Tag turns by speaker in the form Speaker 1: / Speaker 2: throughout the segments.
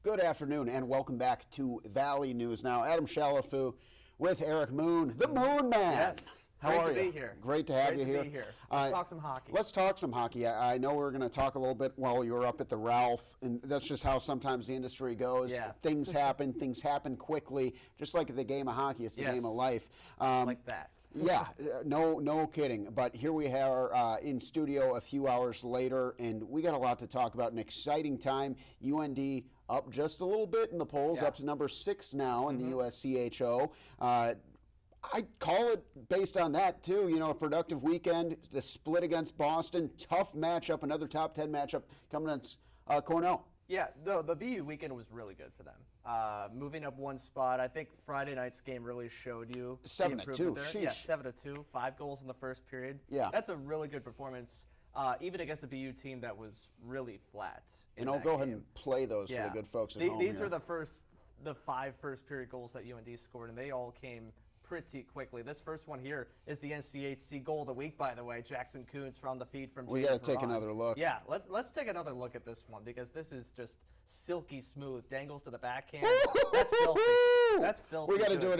Speaker 1: Good afternoon and welcome back to Valley News Now. Adam Shalafu with Eric Moon, the Moon Man.
Speaker 2: Yes.
Speaker 1: How are you?
Speaker 2: Great to be here.
Speaker 1: Great to have you here.
Speaker 2: Great to be here. Let's talk some hockey.
Speaker 1: Let's talk some hockey. I know we're going to talk a little bit while you're up at the Ralph, and that's just how sometimes the industry goes.
Speaker 2: Yeah.
Speaker 1: Things happen quickly, just like the game of hockey. It's the game of life.
Speaker 2: Like that.
Speaker 1: Yeah, no kidding. But here we are in studio a few hours later, and we got a lot to talk about. An exciting time. UND up just a little bit in the polls, up to number 6 now in the USCHO. I call it based on that, too. You know, a productive weekend, the split against Boston, tough matchup, another top 10 matchup coming against Cornell.
Speaker 2: Yeah, the BU weekend was really good for them. Moving up one spot, I think Friday night's game really showed you
Speaker 1: 7-2.
Speaker 2: there. Yeah, 7-2, 5 goals in the first period.
Speaker 1: Yeah,
Speaker 2: that's a really good performance, even against a BU team that was really flat.
Speaker 1: And I'll go ahead and play those for the good folks at home.
Speaker 2: These are the 5 first period goals that UND scored, and they all came pretty quickly. This first one here is the NCHC goal of the week, by the way. Jackson Kuntz from the feed from James.
Speaker 1: We got to take another look.
Speaker 2: Yeah, let's take another look at this one because this is just silky smooth. Dangles to the backhand. That's filthy. That's filthy.
Speaker 1: We got to do it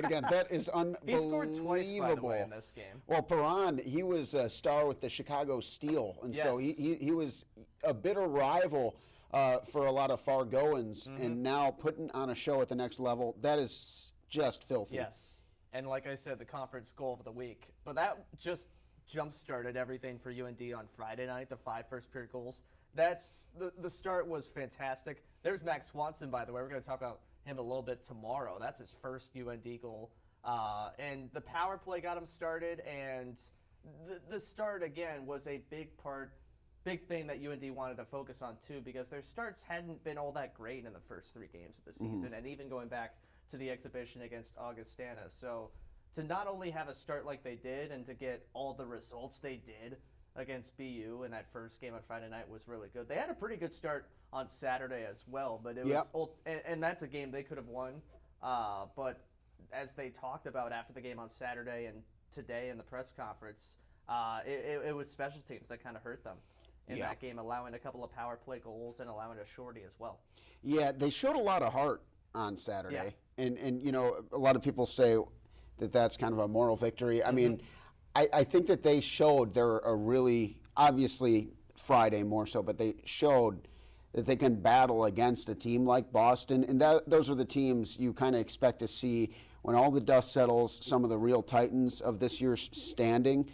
Speaker 1: again. That is unbelievable.
Speaker 2: He scored twice, by the way, in this game.
Speaker 1: Well, Perron, he was a star with the Chicago Steel, and so he was a bitter rival for a lot of Fargoans, and now putting on a show at the next level, that is just filthy.
Speaker 2: Yes, and like I said, the conference goal of the week. But that just jump-started everything for UND on Friday night, the 5 first-period goals. That's the start was fantastic. There's Max Swanson, by the way. We're going to talk about him a little bit tomorrow. That's his first UND goal. And the power play got him started, and the start, again, was a big thing that UND wanted to focus on, too, because their starts hadn't been all that great in the first 3 games of the season, and even going back to the exhibition against Augustana. So to not only have a start like they did and to get all the results they did against BU in that first game on Friday night was really good. They had a pretty good start on Saturday as well, but it was and that's a game they could have won. But as they talked about after the game on Saturday and today in the press conference, it was special teams that kind of hurt them in that game, allowing a couple of power play goals and allowing a shorty as well. Yeah,
Speaker 1: they showed a lot of heart on Saturday. And you know, a lot of people say that that's kind of a moral victory. I mean, I think that they showed they're a really, obviously Friday more so, but they showed that they can battle against a team like Boston. And those are the teams you kind of expect to see when all the dust settles, some of the real titans of this year's standing.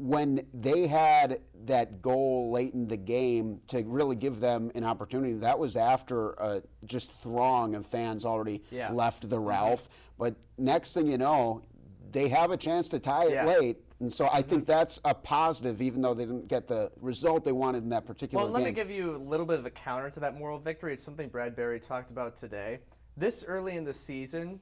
Speaker 1: When they had that goal late in the game to really give them an opportunity, that was after just throng of fans already left the Ralph. But next thing you know, they have a chance to tie it late. And so I think that's a positive, even though they didn't get the result they wanted in that particular game.
Speaker 2: Well, let me give you a little bit of a counter to that moral victory. It's something Brad Berry talked about today. This early in the season,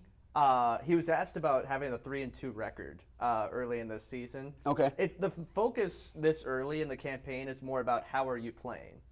Speaker 2: he was asked about having a 3-2 record early in this season.
Speaker 1: Okay.
Speaker 2: The focus this early in the campaign is more about how are you playing.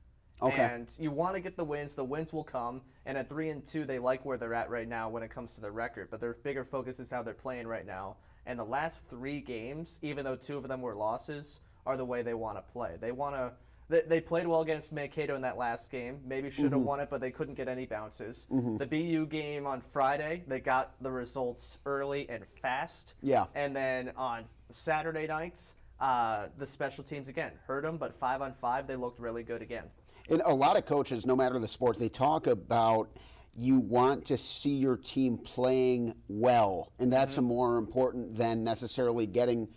Speaker 1: Okay.
Speaker 2: And you want to get the wins. The wins will come. And at 3-2, they like where they're at right now when it comes to the record. But their bigger focus is how they're playing right now. And the last 3 games, even though 2 of them were losses, are the way they want to play. They want to. They played well against Mankato in that last game. Maybe should have won it, but they couldn't get any bounces. The BU game on Friday, they got the results early and fast.
Speaker 1: Yeah.
Speaker 2: And then on Saturday nights, the special teams, again, hurt them, but 5-on-5, they looked really good again.
Speaker 1: And a lot of coaches, no matter the sport, they talk about you want to see your team playing well, and that's more important than necessarily getting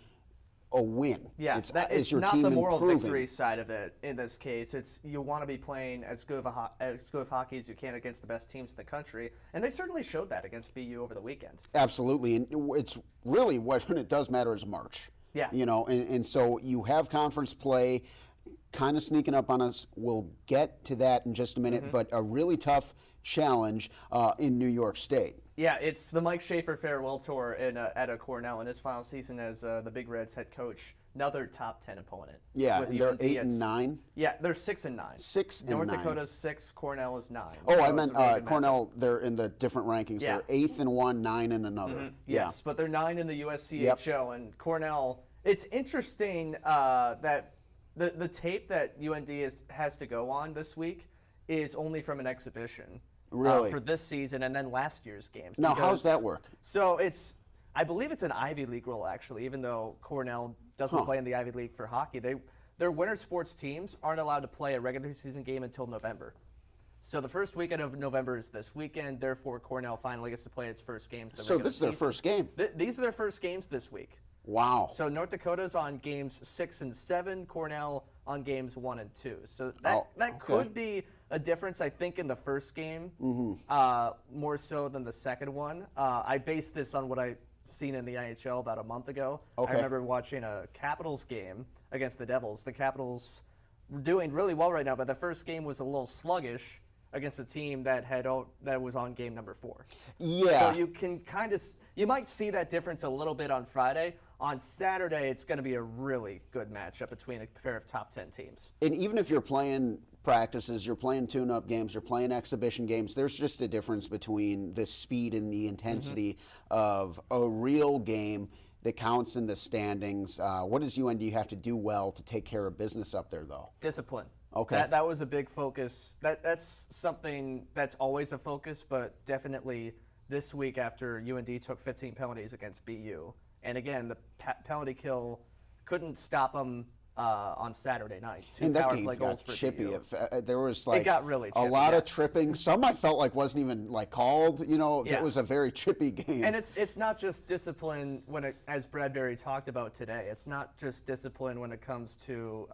Speaker 1: a win.
Speaker 2: Yeah, it's
Speaker 1: your
Speaker 2: not
Speaker 1: team
Speaker 2: the moral
Speaker 1: improving.
Speaker 2: victory side of it in this case. It's you want to be playing as good of hockey as you can against the best teams in the country, and they certainly showed that against BU over the weekend.
Speaker 1: Absolutely, and it's really when it does matter is March.
Speaker 2: Yeah.
Speaker 1: You know, and so you have conference play kind of sneaking up on us. We'll get to that in just a minute, but a really tough challenge in New York State.
Speaker 2: Yeah, it's the Mike Schaefer farewell tour at Cornell in his final season as the Big Reds head coach. Another top 10 opponent.
Speaker 1: Yeah, and they're 8-9.
Speaker 2: Yeah, they're 6-9.
Speaker 1: 6-9.
Speaker 2: North Dakota's 6, Cornell is 9.
Speaker 1: Oh,
Speaker 2: so
Speaker 1: I meant Cornell. They're in the different rankings.
Speaker 2: Yeah.
Speaker 1: They're 8th in one, 9 in another.
Speaker 2: Yes, but they're 9 in the USCHO, and Cornell. It's interesting that the tape that UND has to go on this week is only from an exhibition.
Speaker 1: Really?
Speaker 2: For this season and then last year's games.
Speaker 1: Now, how does that work?
Speaker 2: So I believe it's an Ivy League rule, actually, even though Cornell doesn't play in the Ivy League for hockey. Their winter sports teams aren't allowed to play a regular season game until November. So the first weekend of November is this weekend. Therefore, Cornell finally gets to play its first games.
Speaker 1: So this is their first game?
Speaker 2: These are their first games this week.
Speaker 1: Wow.
Speaker 2: So North Dakota's on games 6 and 7, Cornell on games 1 and 2. So that could be a difference, I think, in the first game, more so than the second one. I based this on what I've seen in the NHL about a month ago.
Speaker 1: Okay.
Speaker 2: I remember watching a Capitals game against the Devils. The Capitals were doing really well right now, but the first game was a little sluggish against a team that was on game number 4.
Speaker 1: Yeah.
Speaker 2: So you can you might see that difference a little bit on Friday. On Saturday, it's going to be a really good matchup between a pair of top 10 teams.
Speaker 1: And even if you're playing practices, you're playing tune-up games, you're playing exhibition games, there's just a difference between the speed and the intensity of a real game that counts in the standings. What does UND have to do well to take care of business up there, though?
Speaker 2: Discipline.
Speaker 1: Okay.
Speaker 2: That was a big focus. That's something that's always a focus, but definitely this week after UND took 15 penalties against BU. And again, the penalty kill couldn't stop them on Saturday night.
Speaker 1: And that
Speaker 2: power
Speaker 1: game
Speaker 2: play
Speaker 1: got
Speaker 2: goals for
Speaker 1: chippy.
Speaker 2: BU.
Speaker 1: There was
Speaker 2: It got really
Speaker 1: a
Speaker 2: chippy,
Speaker 1: lot of
Speaker 2: yes.
Speaker 1: tripping. Some I felt like wasn't even called. It was a very chippy game.
Speaker 2: And it's not just discipline as Bradbury talked about today. It's not just discipline when it comes to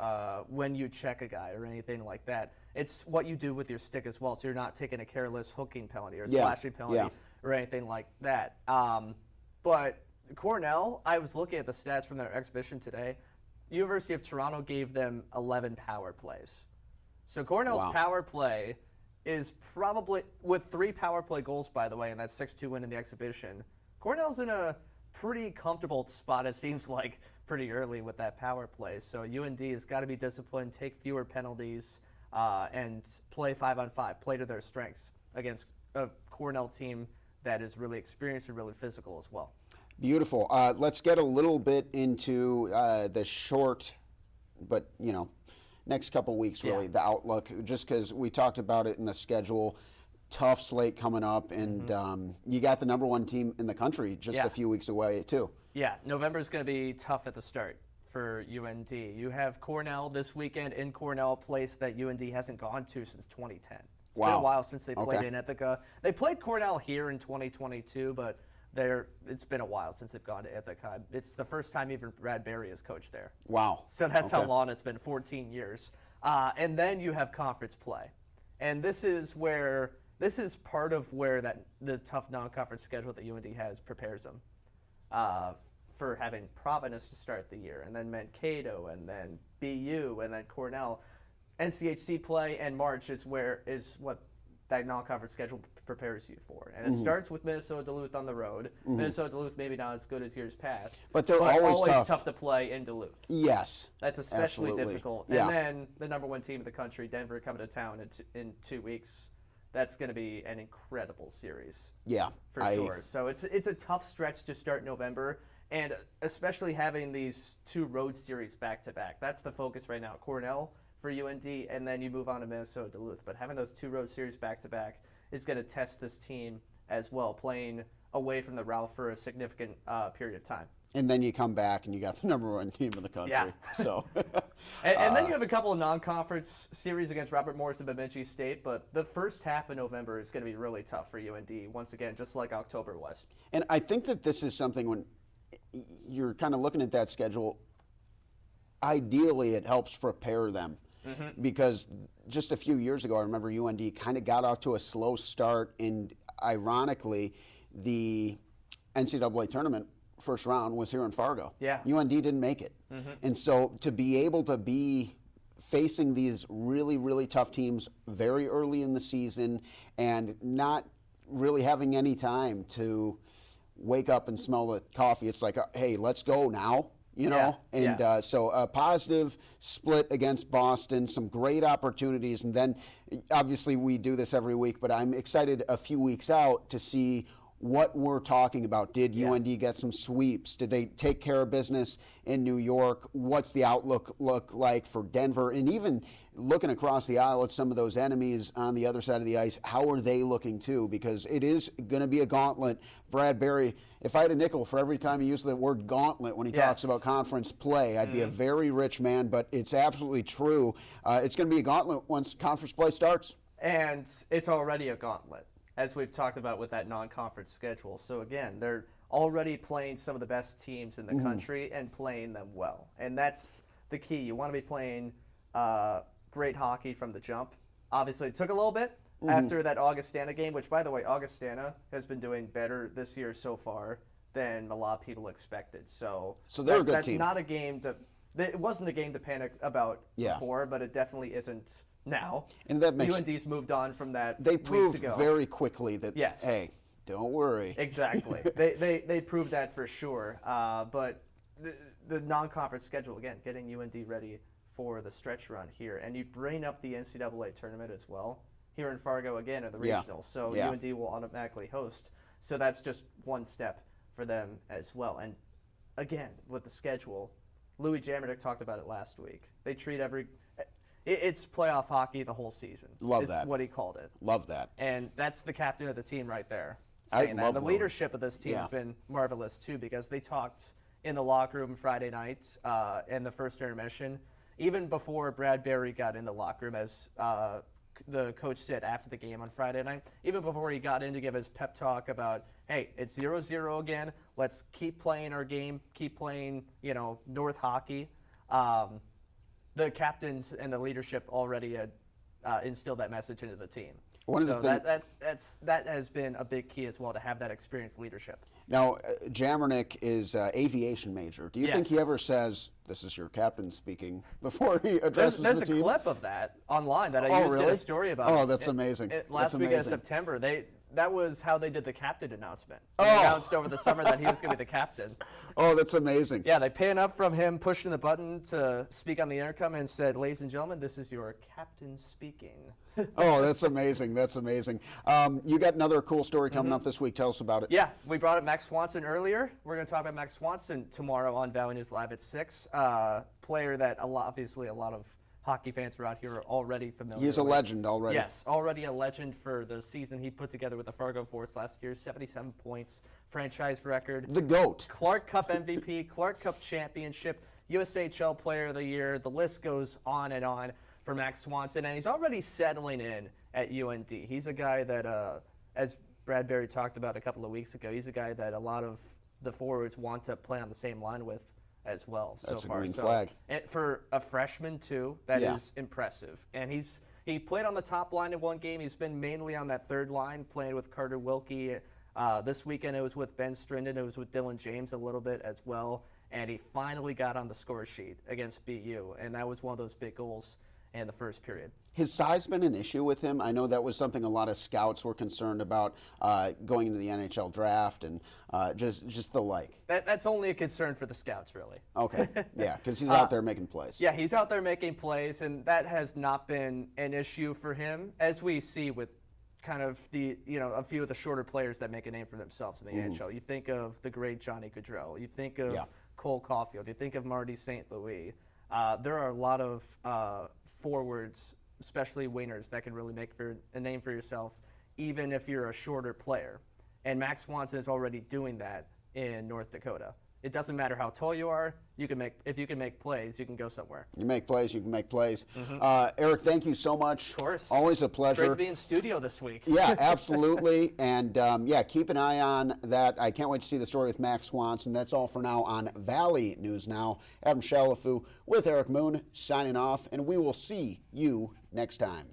Speaker 2: when you check a guy or anything like that. It's what you do with your stick as well. So you're not taking a careless hooking penalty or slashing penalty or anything like that. But Cornell, I was looking at the stats from their exhibition today. University of Toronto gave them 11 power plays. So Cornell's power play is probably, with 3 power play goals, by the way, and that 6-2 win in the exhibition, Cornell's in a pretty comfortable spot, it seems like, pretty early with that power play. So UND has got to be disciplined, take fewer penalties, and play 5-on-5, play to their strengths against a Cornell team that is really experienced and really physical as well.
Speaker 1: Beautiful. Let's get a little bit into the short, but next couple weeks really, the outlook. Just because we talked about it in the schedule, tough slate coming up, and you got the number 1 team in the country just a few weeks away too. Yeah,
Speaker 2: November is going to be tough at the start for UND. You have Cornell this weekend in Cornell, a place that UND hasn't gone to since 2010. It's been a while since they played in Ithaca. They played Cornell here in 2022, but it's been a while since they've gone to Ithaca. It's the first time even Bradbury has coached there.
Speaker 1: Wow.
Speaker 2: So that's how long it's been, 14 years. And then you have conference play. And this is part of where the tough non-conference schedule that UND has prepares them for having Providence to start the year, and then Mankato, and then BU, and then Cornell. NCHC play and March is what that non-conference schedule prepares you for. And it starts with Minnesota Duluth on the road. Minnesota Duluth maybe not as good as years past.
Speaker 1: But they're always
Speaker 2: tough to play in Duluth.
Speaker 1: Yes.
Speaker 2: That's especially
Speaker 1: absolutely.
Speaker 2: difficult.
Speaker 1: Yeah.
Speaker 2: And then the number 1 team in the country, Denver, coming to town in 2 weeks. That's going to be an incredible series.
Speaker 1: Yeah.
Speaker 2: For sure. So it's a tough stretch to start November, and especially having these 2 road series back-to-back. That's the focus right now. Cornell for UND, and then you move on to Minnesota Duluth. But having those 2 road series back-to-back is going to test this team as well, playing away from the Ralph for a significant period of time.
Speaker 1: And then you come back and you got the number 1 team in the country.
Speaker 2: Yeah.
Speaker 1: So.
Speaker 2: and then you have a couple of non-conference series against Robert Morris and Bemidji State, but the first half of November is going to be really tough for UND, once again, just like October was.
Speaker 1: And I think that this is something when you're kind of looking at that schedule, ideally it helps prepare them. Because just a few years ago, I remember UND kind of got off to a slow start, and ironically, the NCAA tournament first round was here in Fargo.
Speaker 2: Yeah.
Speaker 1: UND didn't make it. And so to be able to be facing these really, really tough teams very early in the season and not really having any time to wake up and smell the coffee, it's like, hey, let's go now. So a positive split against Boston, some great opportunities, and then obviously we do this every week, but I'm excited a few weeks out to see what we're talking about. Did UND get some sweeps? Did they take care of business in New York? What's the outlook look like for Denver? And even looking across the aisle at some of those enemies on the other side of the ice, how are they looking too? Because it is going to be a gauntlet. Brad Berry, if I had a nickel for every time he used the word gauntlet when he talks about conference play, I'd be a very rich man, but it's absolutely true. It's going to be a gauntlet once conference play starts.
Speaker 2: And it's already a gauntlet, as we've talked about with that non-conference schedule. So again, they're already playing some of the best teams in the country and playing them well. And that's the key. You want to be playing great hockey from the jump. Obviously, it took a little bit after that Augustana game, which, by the way, Augustana has been doing better this year so far than a lot of people expected. So
Speaker 1: they're a good
Speaker 2: that's
Speaker 1: team.
Speaker 2: not a game to – it wasn't a game to panic about before, but it definitely isn't now.
Speaker 1: And that makes
Speaker 2: UND's moved on from that
Speaker 1: They
Speaker 2: weeks
Speaker 1: proved
Speaker 2: ago.
Speaker 1: very quickly that, hey, don't worry.
Speaker 2: Exactly. they proved that for sure. But the non-conference schedule, again, getting UND ready for the stretch run here. And you bring up the NCAA tournament as well here in Fargo again in the regionals. So UND will automatically host. So that's just one step for them as well. And again, with the schedule, Louis Jamernick talked about it last week. They treat it's playoff hockey the whole season.
Speaker 1: Love that.
Speaker 2: Is what he called it.
Speaker 1: Love that.
Speaker 2: And that's the captain of the team right there.
Speaker 1: I
Speaker 2: Saying that.
Speaker 1: love
Speaker 2: The
Speaker 1: Louis.
Speaker 2: leadership of this team has been marvelous too, because they talked in the locker room Friday night in the first intermission, even before Brad Berry got in the locker room, as the coach said after the game on Friday night, even before he got in to give his pep talk about, hey, it's 0-0 again. Let's keep playing our game, keep playing, North hockey. The captains and the leadership already had instilled that message into the team. That has been a big key as well, to have that experienced leadership.
Speaker 1: Now, Jamernick is aviation major. Do you think he ever says, "This is your captain speaking," before he addresses the team?
Speaker 2: There's a clip of that online that I used in a story about.
Speaker 1: Oh, that's amazing.
Speaker 2: Last week of September, that was how they did the captain announcement. They announced over the summer that he was going to be the captain.
Speaker 1: Oh, that's amazing.
Speaker 2: Yeah, they pan up from him pushing the button to speak on the intercom and said, "Ladies and gentlemen, this is your captain speaking."
Speaker 1: Oh, that's amazing. That's amazing. You got another cool story coming up this week. Tell us about it.
Speaker 2: Yeah, we brought up Max Swanson earlier. We're going to talk about Max Swanson tomorrow on Valley News Live at 6. Player that obviously a lot of hockey fans around here are already familiar with.
Speaker 1: He's a legend already.
Speaker 2: Yes, already a legend for the season he put together with the Fargo Force last year. 77 points, franchise record.
Speaker 1: The GOAT.
Speaker 2: Clark Cup MVP, Clark Cup championship, USHL Player of the Year. The list goes on and on for Max Swanson, and he's already settling in at UND. He's a guy that, as Brad Berry talked about a couple of weeks ago, he's a guy that a lot of the forwards want to play on the same line with as well.
Speaker 1: That's
Speaker 2: so
Speaker 1: a
Speaker 2: far.
Speaker 1: green flag.
Speaker 2: And for a freshman too, that is impressive. And he played on the top line in one game. He's been mainly on that third line, playing with Carter Wilkie. This weekend it was with Ben Strinden. It was with Dylan James a little bit as well. And he finally got on the score sheet against BU, and that was one of those big goals in the first period.
Speaker 1: Has size been an issue with him? I know that was something a lot of scouts were concerned about going into the NHL draft and just the like.
Speaker 2: That's only a concern for the scouts, really.
Speaker 1: Okay, yeah, because he's out there making plays.
Speaker 2: Yeah, he's out there making plays, and that has not been an issue for him, as we see with kind of a few of the shorter players that make a name for themselves in the NHL. You think of the great Johnny Gaudreau. You think of Cole Caulfield. You think of Marty St. Louis. There are a lot of forwards, especially wingers, that can really make a name for yourself, even if you're a shorter player. And Max Swanson is already doing that in North Dakota. It doesn't matter how tall you are. If you can make plays, you can go somewhere.
Speaker 1: You make plays, you can make plays. Eric, thank you so much.
Speaker 2: Of course.
Speaker 1: Always a pleasure.
Speaker 2: Great to be in studio this week.
Speaker 1: Yeah, absolutely. And keep an eye on that. I can't wait to see the story with Max Swanson. That's all for now on Valley News Now. Adam Shalafu with Eric Moon signing off, and we will see you next time.